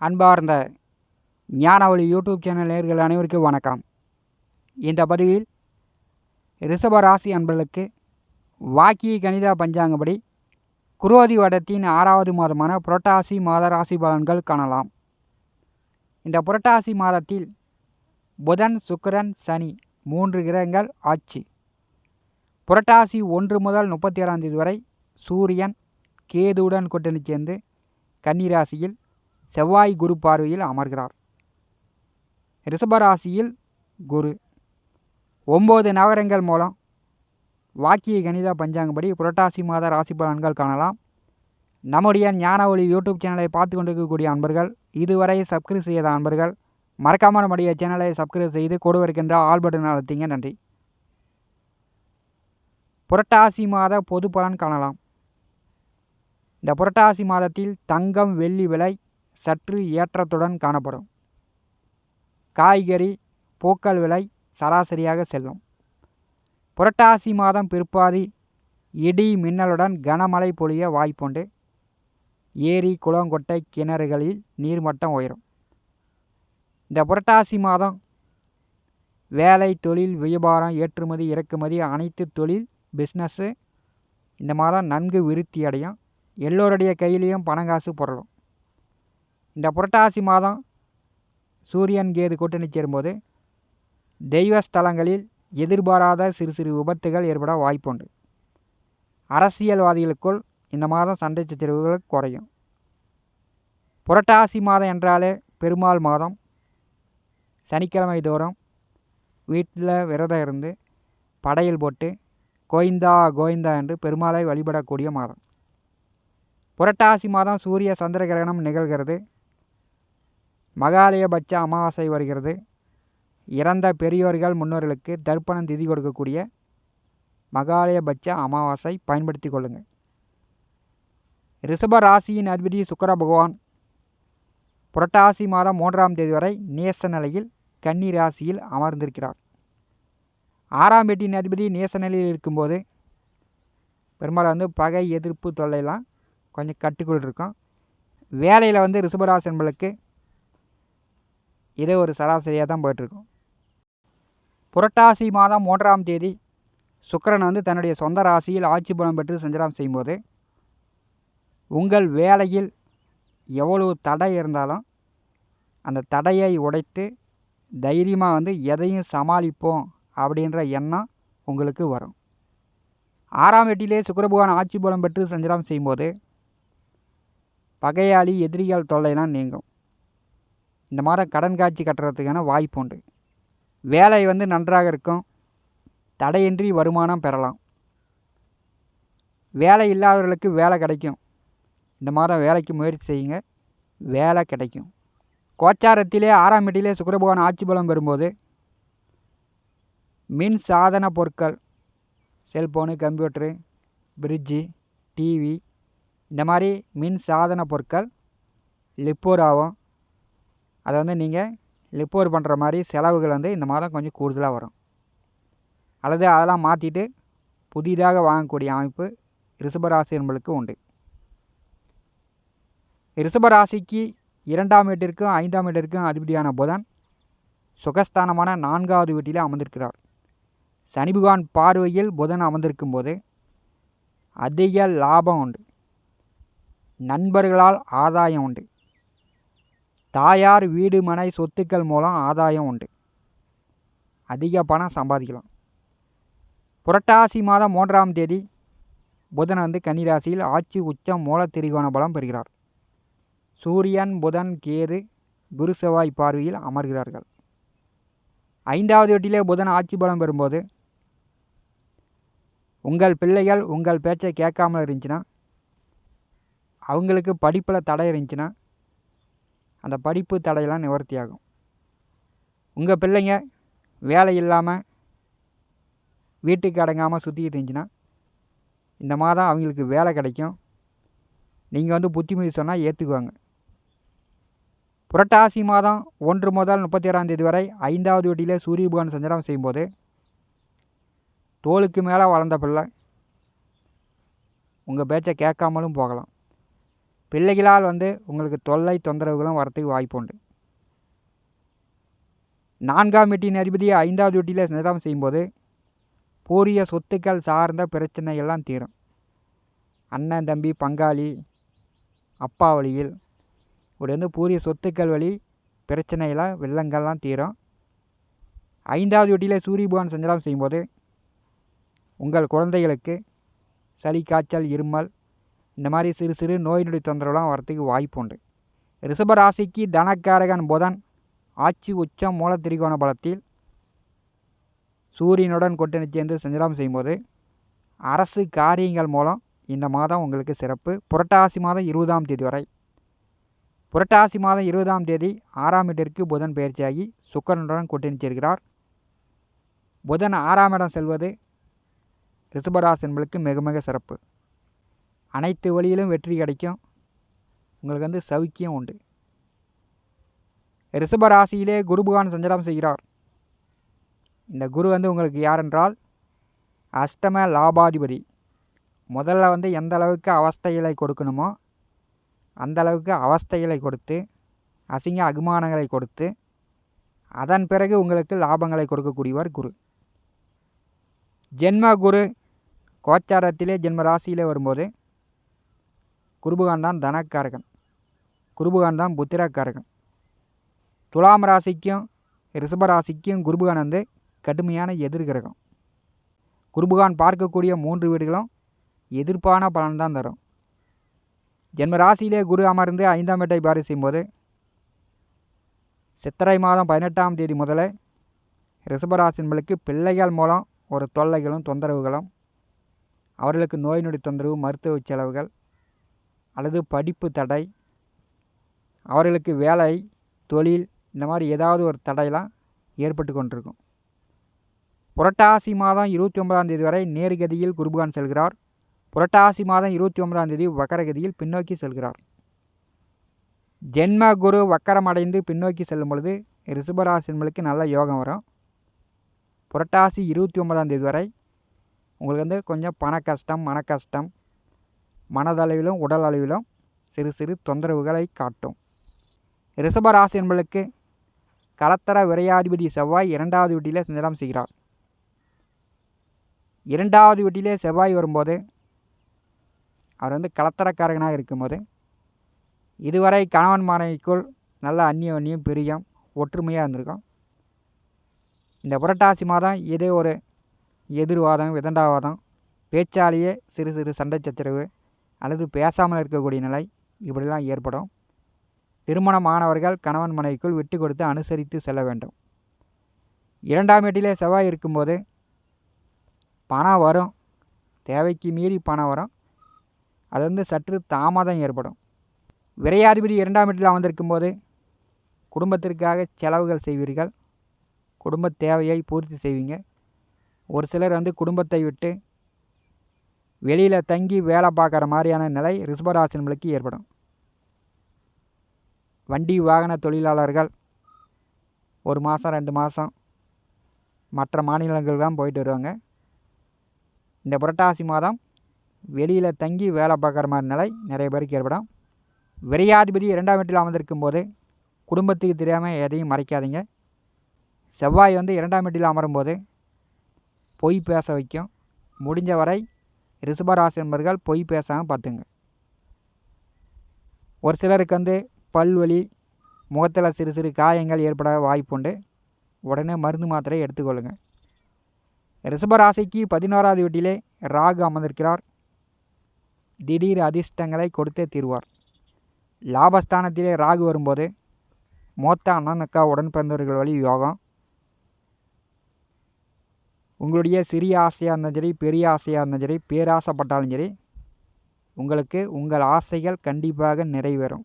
அன்பார்ந்த ஞானவழி YouTube channel நேயர்கள் அனைவருக்கும் வணக்கம். இந்த பதிவில் ரிஷப ராசி அன்பர்களுக்கு வாக்கிய கணித பஞ்சாங்கப்படி குரோதி வருடத்தின் 6வது மாதமான புரட்டாசி மாத ராசி பலன்கள் காணலாம். இந்த புரட்டாசி மாதத்தில் புதன், சுக்கிரன், சனி 3 கிரகங்கள் ஆட்சி. புரட்டாசி 1 முதல் 37ஆம் தேதி வரை சூரியன் கேதுவுடன் கூட்டணி சேர்ந்து கன்னிராசியில் செவ்வாய் குரு பார்வையில் அமர்கிறார். ரிஷபராசியில் குரு 9 நவரங்கள் மூலம் வாக்கிய கணித பஞ்சாங்கப்படி புரட்டாசி மாத ராசி பலன்கள் காணலாம். நம்முடைய ஞானவழி யூடியூப் சேனலை பார்த்து கொண்டிருக்கக்கூடிய அன்பர்கள், இதுவரை சப்ஸ்கிரைப் செய்யாத அன்பர்கள் மறக்காமல் நம்முடைய சேனலை சப்ஸ்கிரைப் செய்து கூட இருக்கின்ற ஆல் பட்டன் அழுத்திங்க. நன்றி. புரட்டாசி மாத பொது பலன் காணலாம். இந்த புரட்டாசி மாதத்தில் தங்கம், வெள்ளி விலை சற்று ஏற்றத்துடன் காணப்படும். காய்கறி, பூக்கள் விலை சராசரியாக செல்லும். புரட்டாசி மாதம் பிற்பாதி இடி மின்னலுடன் கனமழை பொழிய வாய்ப்புண்டு. ஏரி, குளங்கொட்டை, கிணறுகளில் நீர்மட்டம் உயரும். இந்த புரட்டாசி மாதம் வேலை, தொழில், வியாபாரம், ஏற்றுமதி, இறக்குமதி, அனைத்து தொழில் பிஸ்னஸ்ஸு இந்த மாதம் நன்கு விருத்தி அடையும். எல்லோருடைய கையிலையும் பணங்காசு புரளும். இந்த புரட்டாசி மாதம் சூரியன் கேது கூட்டணி சேரும்போது தெய்வஸ்தலங்களில் எதிர்பாராத சிறு சிறு விபத்துகள் ஏற்பட வாய்ப்புண்டு. அரசியல்வாதிகளுக்குள் இந்த மாதம் சண்டை சச்சரவுகள் குறையும். புரட்டாசி மாதம் என்றாலே பெருமாள் மாதம். சனிக்கிழமை தோறும் வீட்டில் விரதம் இருந்து படையல் போட்டு கோவிந்தா கோவிந்தா என்று பெருமாளை வழிபடக்கூடிய மாதம். புரட்டாசி மாதம் சூரிய சந்திர கிரகணம் நிகழ்கிறது. மகாலயபட்ச அமாவாசை வருகிறது. இறந்த பெரியோர்கள் முன்னோர்களுக்கு தர்ப்பணம் திதி கொடுக்கக்கூடிய மகாலயபட்ச அமாவாசை பயன்படுத்தி கொள்ளுங்கள். ரிஷப ராசியின் அதிபதி சுக்கிர பகவான் புரட்டாசி மாதம் 3ஆம் தேதி வரை நேச நிலையில் கன்னி ராசியில் அமர்ந்திருக்கிறார். 6ஆம் வீட்டின் அதிபதி நேச நிலையில் இருக்கும்போது பெரும்பாலும் பகை, எதிர்ப்பு, தொல்லையெல்லாம் கொஞ்சம் கட்டுக்குள் இருக்கும். வேலையில் ரிஷபராசி என்பளுக்கு இதே ஒரு சராசரியாக தான் போய்ட்டுருக்கும். புரட்டாசி மாதம் 3ஆம் தேதி சுக்கிரன் தன்னுடைய சொந்த ராசியில் ஆட்சி பலம் பெற்று சஞ்சாரம் செய்யும்போது உங்கள் வேலையில் எவ்வளவு தடை இருந்தாலும் அந்த தடையை உடைத்து தைரியமாக எதையும் சமாளிப்போம் அப்படின்ற எண்ணம் உங்களுக்கு வரும். 6ஆம் வீட்டிலே சுக்கிர பகவான் ஆட்சி பலம் பெற்று சஞ்சாரம் செய்யும்போது பகையாளி, எதிரிகள் தொல்லைலாம் நீங்கும். இந்த மாதம் கடன் காட்சி கட்டுறதுக்கான வாய்ப்பு உண்டு. வேலை நன்றாக இருக்கும். தடையின்றி வருமானம் பெறலாம். வேலை இல்லாதவர்களுக்கு வேலை கிடைக்கும். இந்த மாதம் வேலைக்கு முயற்சி செய்யுங்க, வேலை கிடைக்கும். கோச்சாரத்திலே 6ஆம் வீட்டிலே சுக்கிர பகவான் ஆட்சி பலம் பெறும்போது மின் சாதன பொருட்கள், செல்ஃபோனு, கம்ப்யூட்டரு, ஃப்ரிட்ஜு, டிவி இந்த மாதிரி மின் சாதன பொருட்கள் லிப்போர் ஆகும். அதை நீங்கள் லிப்போர் பண்ணுற மாதிரி செலவுகள் இந்த மாதம் கொஞ்சம் கூடுதலாக வரும். அல்லது அதெல்லாம் மாற்றிட்டு புதிதாக வாங்கக்கூடிய அமைப்பு ரிஷபராசி என்பளுக்கு உண்டு. ரிஷபராசிக்கு 2ஆம் வீட்டிற்கும் 5ஆம் வீட்டிற்கும் அதிபதியான புதன் சுகஸ்தானமான 4வது வீட்டிலே அமர்ந்திருக்கிறார். சனி பகவான் பார்வையில் புதன் அமர்ந்திருக்கும் போது அதிக லாபம் உண்டு. நண்பர்களால் ஆதாயம் உண்டு. தாயார் வீடு, மனை, சொத்துக்கள் மூலம் ஆதாயம் உண்டு. அதிக பணம் சம்பாதிக்கலாம். புரட்டாசி மாதம் 3ஆம் தேதி புதன் கன்னிராசியில் ஆட்சி உச்சம் மூல திரிகோண பலம் பெறுகிறார். சூரியன், புதன், கேது, குரு, செவ்வாய் பார்வையில் அமர்கிறார்கள். 5வது வீட்டிலே புதன் ஆட்சி பலம் பெறும்போது உங்கள் பிள்ளைகள் உங்கள் பேச்சை கேட்காமல் இருந்துச்சுன்னா, அவங்களுக்கு படிப்பில் தடை இருந்துச்சுன்னா அந்த படிப்பு தடையெல்லாம் நிவர்த்தி ஆகும். உங்கள் பிள்ளைங்க வேலை இல்லாமல் வீட்டுக்கு அடங்காமல் சுற்றிக்கிட்டு இருந்துச்சுன்னா இந்த மாதம் அவங்களுக்கு வேலை கிடைக்கும். நீங்கள் புத்திமதி சொன்னால் ஏற்றுக்குவாங்க. புரட்டாசி மாதம் 1 முதல் 37ஆம் தேதி வரை 5வது வீட்டிலே சூரிய பகவான் சஞ்சாரம் செய்யும்போது தோளுக்கு மேலே வளர்ந்த பிள்ளை உங்கள் பேச்சை கேட்காமலும் போகலாம். பிள்ளைகளால் உங்களுக்கு தொல்லை தொந்தரவுகளும் வரத்துக்கு வாய்ப்பு உண்டு. 4ஆம் வீட்டின் அதிபதி 5வது வீட்டில் சஞ்சாரம் செய்யும்போது பூரிய சொத்துக்கள் சார்ந்த பிரச்சனைகள்லாம் தீரும். அண்ணன் தம்பி பங்காளி அப்பா வழியில் இப்படி பூரிய சொத்துக்கள் வழி பிரச்சனைகளாக வெள்ளங்கள்லாம் தீரும். 5வது வீட்டில் சூரிய பகவான் சஞ்சாரம் செய்யும்போது உங்கள் குழந்தைகளுக்கு சளி காய்ச்சல் இருமல் இந்த மாதிரி சிறு சிறு நோய் நொடி தொந்தரவுலாம் வரத்துக்கு வாய்ப்பு உண்டு. ரிஷபராசிக்கு தனக்காரகன் புதன் ஆட்சி உச்சம் மூல திரிகோண பலத்தில் சூரியனுடன் கூட்டணி சேர்ந்து சஞ்சாரம் செய்யும்போது அரசு காரியங்கள் மூலம் இந்த மாதம் உங்களுக்கு சிறப்பு. புரட்டாசி மாதம் 20ஆம் தேதி வரை. புரட்டாசி மாதம் 20ஆம் தேதி 6ஆம் வீட்டிற்கு புதன் பயிற்சியாகி சுக்கிரனுடன் கூட்டணி சேர்கிறார். புதன் 6ஆம் இடம் செல்வது ரிஷபராசி என்பதற்கு மிக மிக சிறப்பு. அனைத்து வழியிலும் வெற்றி கிடைக்கும். உங்களுக்கு சௌக்கியம் உண்டு. ரிஷபராசியிலே குரு பகவான் சஞ்சாரம் செய்கிறார். இந்த குரு உங்களுக்கு யாரென்றால் அஷ்டம லாபாதிபதி. முதல்ல எந்த அளவுக்கு அவஸ்தைகளை கொடுக்கணுமோ அந்த அளவுக்கு அவஸ்தைகளை கொடுத்து அசிங்க அகுமானங்களை கொடுத்து அதன் பிறகு உங்களுக்கு லாபங்களை கொடுக்கக்கூடியவர் குரு. ஜென்ம குரு கோச்சாரத்திலே ஜென்ம ராசியிலே வரும்போது குருபகான் தான் தனக்காரகன், குருபகான் தான் புத்திரக்காரகன். துலாம் ராசிக்கும் ரிஷபராசிக்கும் குருபகான் கடுமையான எதிர்கிரகம். குருபகான் பார்க்கக்கூடிய 3 வீடுகளும் எதிர்ப்பான பலன்தான் தரும். ஜென்ம ராசியிலே குரு அமர்ந்து 5ஆம் வீட்டை பார்வை செய்யும்போது சித்திரை மாதம் 18ஆம் தேதி முதலே ரிஷபராசின்களுக்கு பிள்ளைகள் மூலம் ஒரு தொல்லைகளும் தொந்தரவுகளும், அவர்களுக்கு நோய் நொடி தொந்தரவு, மருத்துவ செலவுகள் அல்லது படிப்பு தடை, அவர்களுக்கு வேலை தொழில் இந்த மாதிரி ஏதாவது ஒரு தடையெல்லாம் ஏற்பட்டு கொண்டிருக்கும். புரட்டாசி மாதம் 29ஆம் தேதி வரை நேர்கதியில் குருபகான் செல்கிறார். புரட்டாசி மாதம் 29ஆம் தேதி வக்கரகதியில் பின்னோக்கி செல்கிறார். ஜென்ம குரு வக்கரம் அடைந்து பின்னோக்கி செல்லும் பொழுது ரிஷபராசின்களுக்கு நல்ல யோகம் வரும். புரட்டாசி 29ஆம் தேதி வரை உங்களுக்கு கொஞ்சம் பண கஷ்டம், மன கஷ்டம், மனதளவிலும் உடல் அளவிலும் சிறு சிறு தொந்தரவுகளை காட்டும். ரிஷபராசி என்பதற்கு கலத்தர விரையாதிபதி செவ்வாய் 2வது வீட்டிலே சஞ்சாரம் செய்கிறார். 2வது வீட்டிலே செவ்வாய் வரும்போது அவர் கலத்தரக்காரகனாக இருக்கும்போது இதுவரை கணவன் மனைவிக்குள் நல்ல அந்நியம் பிரியம் ஒற்றுமையாக இருந்திருக்கும். இந்த புரட்டாசி மாதம் ஏதோ ஒரு எதிர்வாதம் விதண்டாவாதம் பேச்சாலேயே சிறு சிறு சண்டை சச்சரவு அல்லது பேசாமல் இருக்கக்கூடிய நிலை இப்படிலாம் ஏற்படும். திருமணமானவர்கள் கணவன் மனைவிக்குள் விட்டு கொடுத்து அனுசரித்து செல்ல வேண்டும். 2ஆம் வீட்டிலே செவ்வாய் இருக்கும்போது பணம் வரும், தேவைக்கு மீறி பணம் வரும், அது சற்று தாமதம் ஏற்படும். விரையாதிபதி 2ஆம் வீட்டில் அமர்ந்திருக்கும்போது குடும்பத்திற்காக செலவுகள் செய்வீர்கள், குடும்ப தேவையை பூர்த்தி செய்வீங்க. ஒரு சிலர் குடும்பத்தை விட்டு வெளியில் தங்கி வேலை பார்க்குற மாதிரியான நிலை ரிஷபராசினர்களுக்கு ஏற்படும். வண்டி வாகன தொழிலாளர்கள் 1 மாதம் 2 மாதம் மற்ற மாநிலங்கள் தான் போயிட்டு வருவாங்க. இந்த புரட்டாசி மாதம் வெளியில் தங்கி வேலை பார்க்குற மாதிரி நிலை நிறைய பேருக்கு ஏற்படும். விரையாதிபதி 2ஆம் வீட்டில் அமர்ந்திருக்கும் போது குடும்பத்துக்கு தெரியாமல் எதையும் மறைக்காதீங்க. செவ்வாய் 2ஆம் வீட்டில் அமரும்போது பொய் பேச வைக்கும். முடிஞ்ச வரை ரிஷபராசி நண்பர்கள் பொய் பேசாமல் பார்த்துங்க. ஒரு சிலருக்கு பல்வலி, முகத்தில் சிறு சிறு காயங்கள் ஏற்பட வாய்ப்புண்டு. உடனே மருந்து மாத்திரை எடுத்துக்கொள்ளுங்கள். ரிஷபராசிக்கு 11வது வீட்டிலே ராகு அமர்ந்திருக்கிறார். திடீர் அதிர்ஷ்டங்களை கொடுத்தே தீர்வார். லாபஸ்தானத்திலே ராகு வரும்போது மூத்த அண்ணன் அக்கா உடன் பிறந்தவர்கள் வழி யோகம். உங்களுடைய சிறிய ஆசையாக இருந்தாலும் சரி, பெரிய ஆசையாக இருந்தாலும் சரி, பேராசைப்பட்டாலும் சரி, உங்களுக்கு உங்கள் ஆசைகள் கண்டிப்பாக நிறைவேறும்.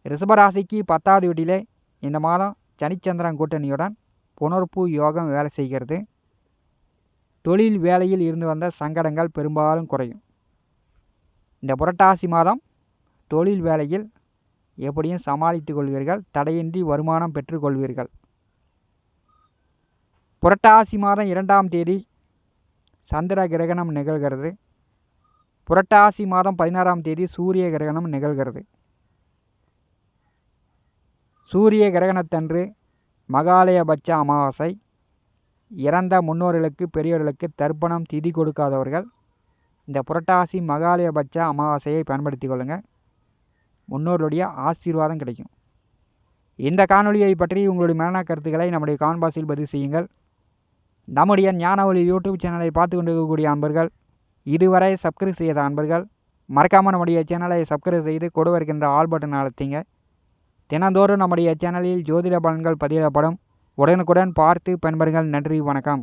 ரிஷபராசிக்கு 10வது வீட்டிலே இந்த மாதம் சனிச்சந்திரன் கூட்டணியுடன் புனர்ப்பு யோகம் வேலை செய்கிறது. தொழில் வேலையில் இருந்து வந்த சங்கடங்கள் பெரும்பாலும் குறையும். இந்த புரட்டாசி மாதம் தொழில் வேலையில் எப்படியும் சமாளித்து கொள்வீர்கள், தடையின்றி வருமானம் பெற்றுக்கொள்வீர்கள். புரட்டாசி மாதம் 2ஆம் தேதி சந்திர கிரகணம் நிகழ்கிறது. புரட்டாசி மாதம் 16ஆம் தேதி சூரிய கிரகணம் நிகழ்கிறது. சூரிய கிரகணத்தன்று மகாலயபட்ச அமாவாசை. இறந்த முன்னோர்களுக்கு பெரியோர்களுக்கு தர்ப்பணம் திதி கொடுக்காதவர்கள் இந்த புரட்டாசி மகாலயபட்ச அமாவாசையை பயன்படுத்தி கொள்ளுங்கள். முன்னோர்களுடைய ஆசீர்வாதம் கிடைக்கும். இந்த காணொலியை பற்றி உங்களுடைய மேலான கருத்துக்களை நம்முடைய கமெண்ட் பாக்ஸில் பதிவு செய்யுங்கள். நம்முடைய ஞான ஒளி யூடியூப் சேனலை பார்த்து கொண்டிருக்கக்கூடிய அன்பர்கள், இதுவரை சப்ஸ்கிரைப் செய்த அன்பர்கள் மறக்காமல் நம்முடைய சேனலை சப்ஸ்கிரைப் செய்து கூட இருக்கின்ற ஆல் பட்டன் அழுத்திங்க. தினந்தோறும் நம்முடைய சேனலில் ஜோதிட பலன்கள் பதிவிடப்படும். உடனுக்குடன் பார்த்து பயன்பெறுங்கள். நன்றி, வணக்கம்.